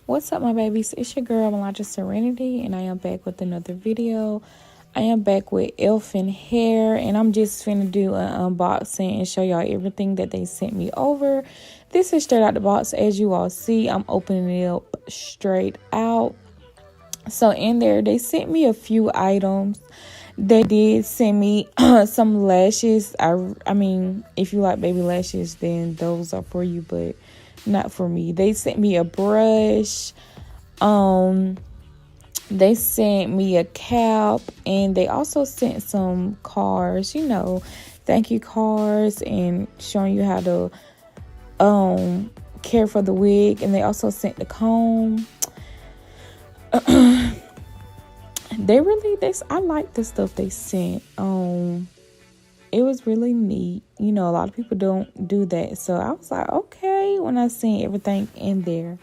What's up, my babies? It's your girl Melania Serenity, and I am back with another video. I am back with Elfin hair, and I'm just finna do an unboxing and show y'all everything that they sent me over. This is straight out the box. As you all see, I'm opening it up straight out. So in there, they sent me a few items. They did send me some lashes. I mean, if you like baby lashes, then those are for you, but not for me. They sent me a brush. They sent me a cap, and they also sent some cards, thank you cards, and showing you how to care for the wig. And they also sent the comb. I like the stuff they sent. It was really neat. A lot of people don't do that. So I was like, okay, when I seen everything in there.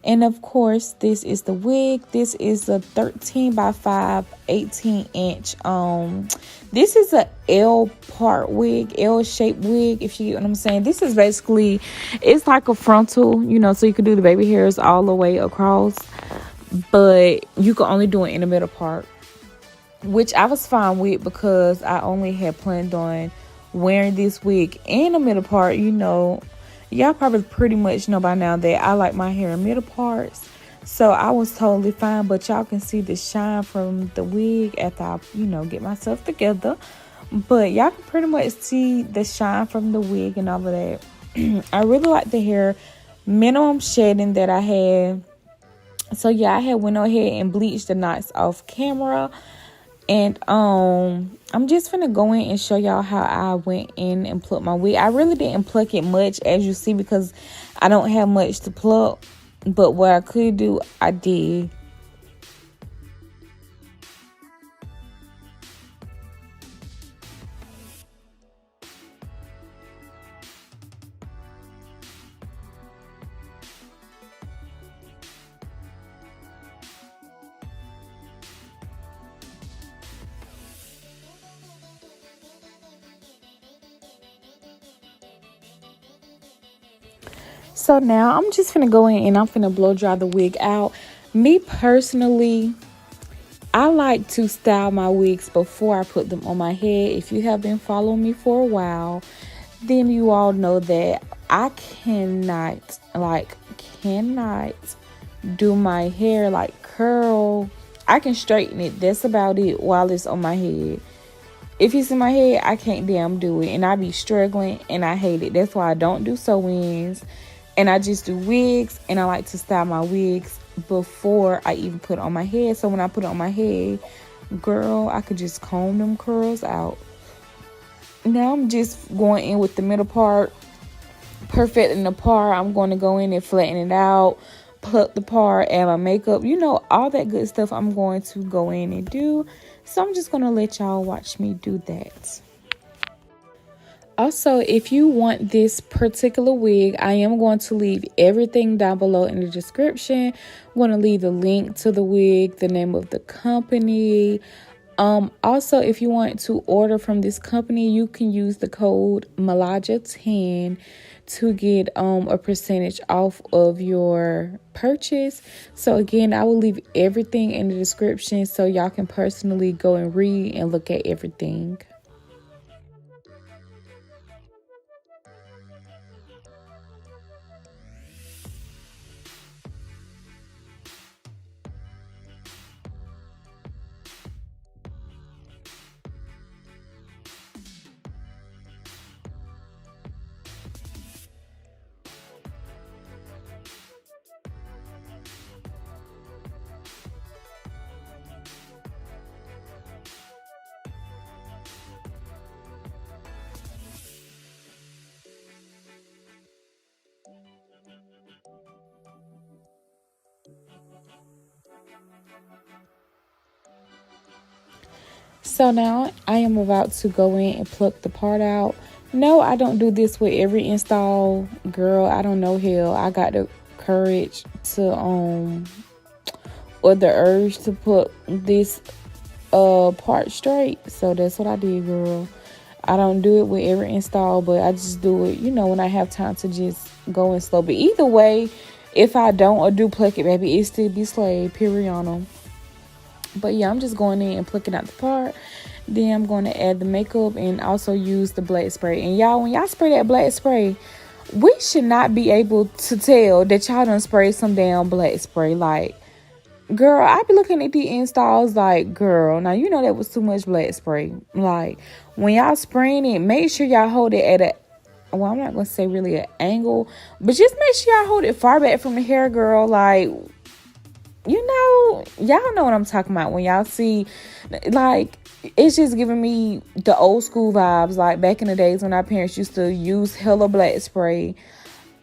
And of course, this is the wig. This is a 13 by 5, 18 inch. This is a L-part wig, L-shaped wig, if you get what I'm saying. This is basically, it's like a frontal, so you can do the baby hairs all the way across. But you can only do it in the middle part, which I was fine with because I only had planned on wearing this wig in the middle part. Y'all probably pretty much know by now that I like my hair in middle parts. So I was totally fine, but y'all can see the shine from the wig after I, get myself together. But y'all can pretty much see the shine from the wig and all of that. I really like the hair minimum shedding that I had. So yeah, I had went ahead and bleached the knots off camera. And I'm just gonna go in and show y'all how I went in and plucked my wig. I really didn't pluck it much, as you see, because I don't have much to pluck. But what I could do, I did. So now I'm just finna go in and I'm finna blow dry the wig out. Me personally, I like to style my wigs before I put them on my head. If you have been following me for a while, then you all know that I cannot do my hair like curl. I can straighten it. That's about it while it's on my head. If it's in my head, I can't damn do it. And I be struggling and I hate it. That's why I don't do sew-ins. And I just do wigs, and I like to style my wigs before I even put it on my head. So when I put it on my head, girl, I could just comb them curls out. Now I'm just going in with the middle part, perfecting the part. I'm going to go in and flatten it out, pluck the part, add my makeup. All that good stuff I'm going to go in and do. So I'm just going to let y'all watch me do that. Also, if you want this particular wig, I am going to leave everything down below in the description. I'm going to leave the link to the wig, the name of the company. Also, if you want to order from this company, you can use the code Melania10 to get a percentage off of your purchase. So again, I will leave everything in the description so y'all can personally go and read and look at everything. So now I am about to go in and pluck the part out. No, I don't do this with every install, girl. I don't know hell. I got the courage to or the urge to put this part straight. So that's what I did, girl. I don't do it with every install, but I just do it, when I have time to just go in slow. But either way, If I don't or do pluck it, baby, it still be slayed, period on them. But yeah, I'm just going in and plucking out the part. Then I'm going to add the makeup and also use the black spray. And y'all, when y'all spray that black spray, we should not be able to tell that y'all done sprayed some damn black spray. Like, girl, I be looking at the installs like, girl, now you know that was too much black spray. Like, when y'all spraying it, make sure y'all hold it at a, well, I'm not going to say really an angle, but just make sure y'all hold it far back from the hair, girl. Like, you know, y'all know what I'm talking about when y'all see, like, it's just giving me the old school vibes, like back in the days when our parents used to use hella black spray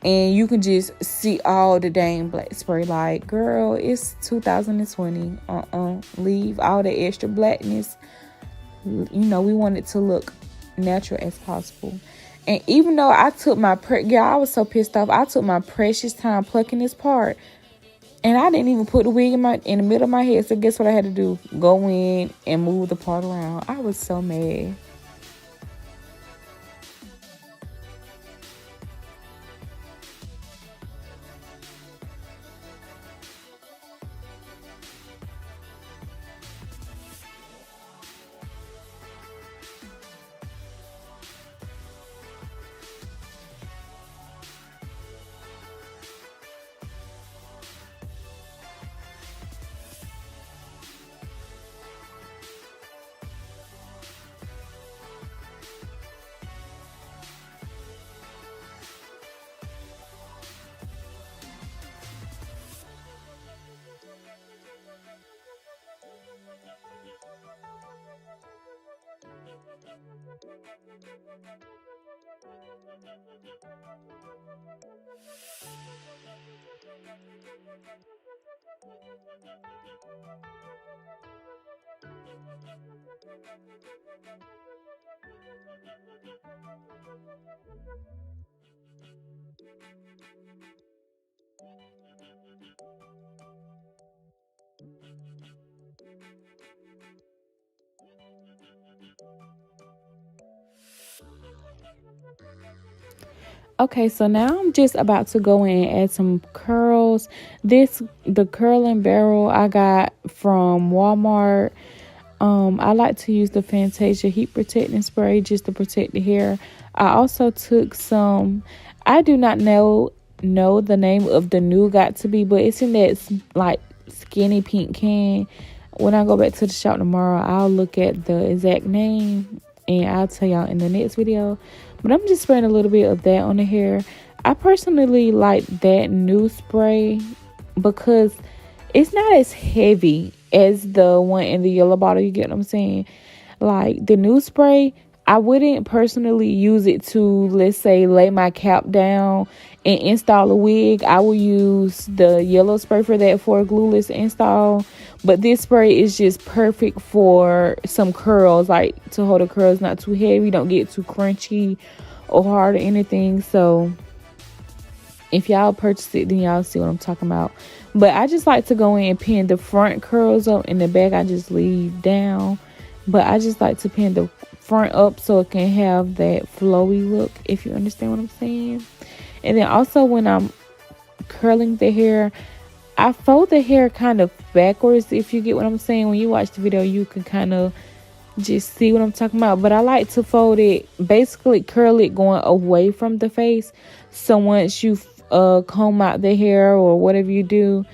and you can just see all the dang black spray. Like, girl, it's 2020. Leave all the extra blackness. You know, we want it to look natural as possible. And even though I took my I was so pissed off. I took my precious time plucking this part, and I didn't even put the wig in the middle of my head. So guess what I had to do? Go in and move the part around. I was so mad. Okay, so now I'm just about to go in and add some curls. The curling barrel I got from Walmart. I like to use the Fantasia heat protecting spray just to protect the hair. I also took some, I do not know the name of the new got to be, but it's in that like skinny pink can. When I go back to the shop tomorrow, I'll look at the exact name and I'll tell y'all in the next video. But I'm just spraying a little bit of that on the hair. I personally like that new spray because it's not as heavy as the one in the yellow bottle. You get what I'm saying? Like, the new spray, I wouldn't personally use it to, let's say, lay my cap down and install a wig. I will use the yellow spray for that, for a glueless install. But this spray is just perfect for some curls, like to hold the curls not too heavy, don't get too crunchy or hard or anything. So if y'all purchase it, then y'all see what I'm talking about. But I just like to go in and pin the front curls up, and the back I just leave down. But I just like to pin the front up so it can have that flowy look, if you understand what I'm saying. And then also when I'm curling the hair, I fold the hair kind of backwards, if you get what I'm saying. When you watch the video, you can kind of just see what I'm talking about. But I like to fold it, basically curl it going away from the face. So once you comb out the hair or whatever you do,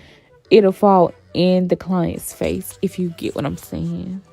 it'll fall in the client's face, if you get what I'm saying.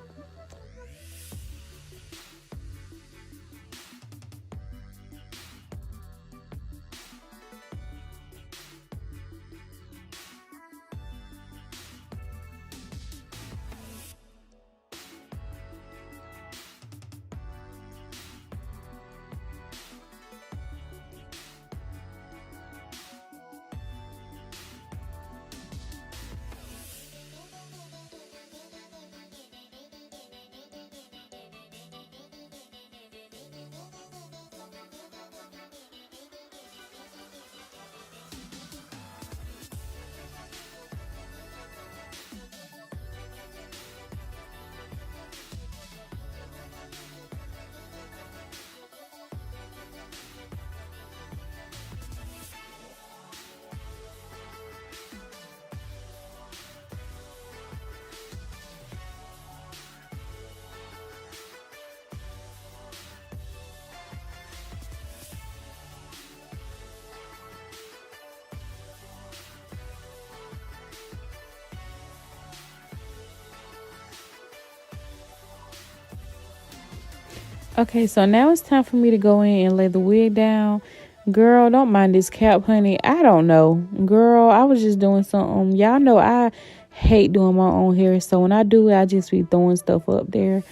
Okay, so now it's time for me to go in and lay the wig down. Girl, don't mind this cap, honey. I don't know. Girl, I was just doing something. Y'all know I hate doing my own hair. So when I do it, I just be throwing stuff up there.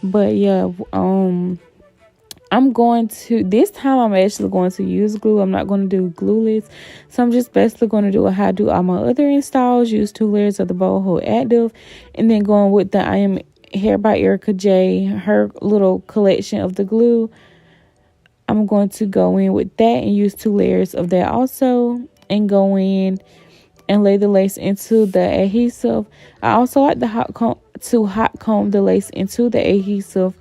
But yeah, I'm going to, this time I'm actually going to use glue. I'm not going to do glueless. So I'm just basically going to do how I do all my other installs. Use 2 layers of the Bold Hold Active. And then going with the I Am Hair by Erica J, her little collection of the glue. I'm going to go in with that and use 2 layers of that also. And go in and lay the lace into the adhesive. I also like the hot comb the lace into the adhesive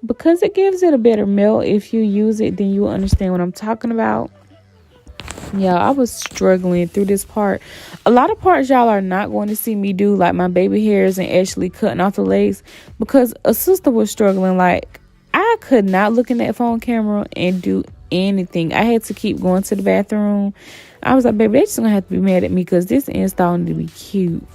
because it gives it a better melt. If you use it, then you will understand what I'm talking about. Yeah, I was struggling through this part. A lot of parts y'all are not going to see me do, like my baby hairs and actually cutting off the lace, because a sister was struggling. Like, I could not look in that phone camera and do anything. I had to keep going to the bathroom. I was like, baby, they just gonna have to be mad at me because this install need to be cute.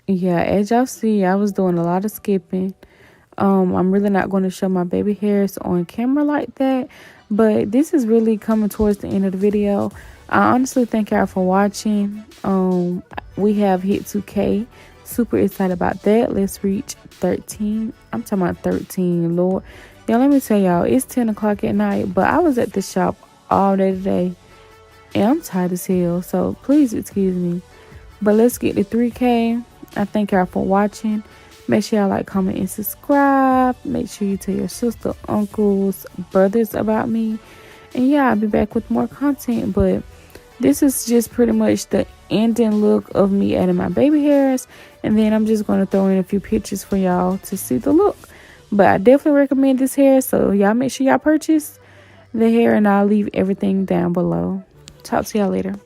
Yeah, as y'all see, I was doing a lot of skipping. I'm really not going to show my baby hairs on camera like that, but this is really coming towards the end of the video. I honestly thank y'all for watching. We have hit 2K. Super excited about that. Let's reach 13. I'm talking about 13, Lord. Yeah, let me tell y'all, it's 10 o'clock at night, but I was at the shop all day today, and I'm tired as hell, so please excuse me. But let's get to 3K. I thank y'all for watching. Make sure y'all like, comment, and subscribe. Make sure you tell your sister, uncles, brothers about me. And yeah, I'll be back with more content. But this is just pretty much the ending look of me adding my baby hairs. And then I'm just going to throw in a few pictures for y'all to see the look. But I definitely recommend this hair. So y'all make sure y'all purchase the hair. And I'll leave everything down below. Talk to y'all later.